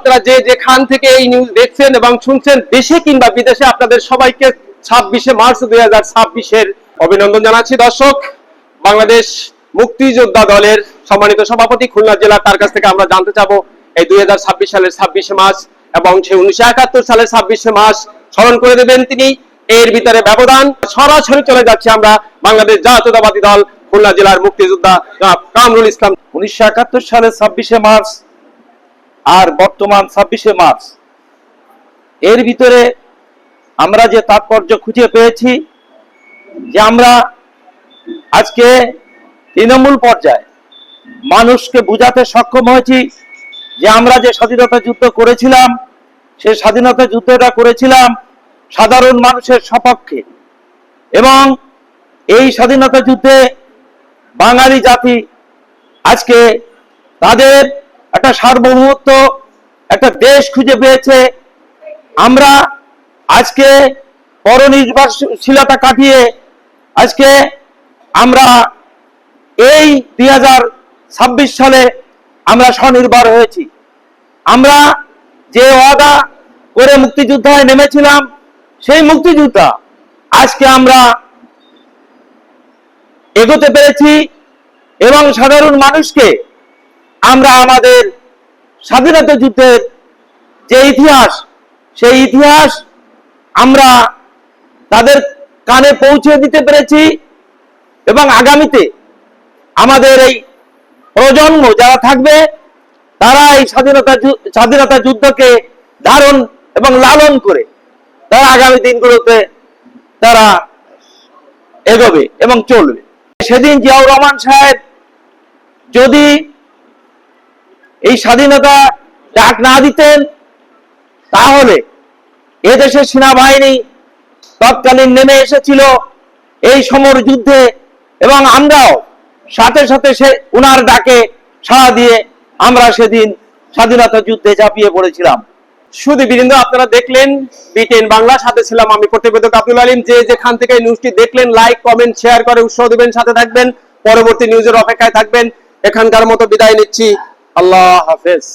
আপনারা যে যেখান থেকে এই নিউজ দেখছেন এবং শুনছেন, দেশে কিংবা বিদেশে, আপনাদের সবাইকে 26শে মার্চ 2026-এর অভিনন্দন জানাচ্ছি। দর্শক, বাংলাদেশ মুক্তিযোদ্ধা দলের সম্মানিত সভাপতি খুলনা জেলা, তার কাছ থেকে আমরা জানতে চাবো এই 2026 সালের 26শে মার্চ এবং সেই 1971 সালের 26শে মার্চ স্মরণ করে দেবেন তিনি। এর ভিতরে ব্যবধান সরাসরি চলে যাচ্ছে আমরা বাংলাদেশ জাতীয়তাবাদী দল খুলনা জেলার মুক্তিযোদ্ধা কামরুল ইসলাম। 1971 সালের 26শে মার্চ আর বর্তমান 26শে মার্চ, এর ভিতরে আমরা যে তাৎপর্য খুঁজে পেয়েছি, যে আমরা আজকে তৃণমূল পর্যায়ে মানুষকে বুঝাতে সক্ষম হয়েছি যে আমরা যে স্বাধীনতা যুদ্ধ করেছিলাম, সেই স্বাধীনতা যুদ্ধটা করেছিলাম সাধারণ মানুষের সপক্ষে, এবং এই স্বাধীনতা যুদ্ধে বাঙালি জাতি আজকে তাদের একটা সার্বভৌমত্ব, একটা দেশ খুঁজে পেয়েছে। আমরা আজকে পরনির্ভরশীলতা কাটিয়ে আজকে আমরা এই 2026 সালে আমরা স্বনির্ভর হয়েছি। আমরা যে ওয়াদা করে মুক্তিযুদ্ধে নেমেছিলাম, সেই মুক্তিযুদ্ধা আজকে আমরা এগোতে পেরেছি এবং সাধারণ মানুষকে আমরা আমাদের স্বাধীনতা যুদ্ধের যে ইতিহাস, সেই ইতিহাস আমরা তাদের কানে পৌঁছে দিতে পেরেছি এবং আগামীতে আমাদের এই প্রজন্ম যারা থাকবে, তারা এই স্বাধীনতা যুদ্ধকে ধারণ এবং লালন করে তারা আগামী দিনগুলোতে তারা এগোবে এবং চলবে। সেদিন জিয়াউর রহমান সাহেব যদি এই স্বাধীনতা ডাক না দিতেন, তাহলে এদেশের সেনাবাহিনী তৎকালীন নেমে এসেছিল এই সমর যুদ্ধে, এবং আমরাও সাথে সাথে উনার ডাকে সাড়া দিয়ে আমরা সেদিন স্বাধীনতা যুদ্ধে ঝাঁপিয়ে পড়েছিলাম। সুধীবৃন্দ, আপনারা দেখলেন BTN বাংলা, সাথে ছিলাম আমি প্রতিবেদক আব্দুল আলিম। যে যেখান থেকে নিউজটি দেখলেন, লাইক, কমেন্ট, শেয়ার করে উৎসাহ দিবেন, সাথে থাকবেন, পরবর্তী নিউজের অপেক্ষায় থাকবেন। এখানকার মতো বিদায় নিচ্ছি, আল্লাহ হাফেজ।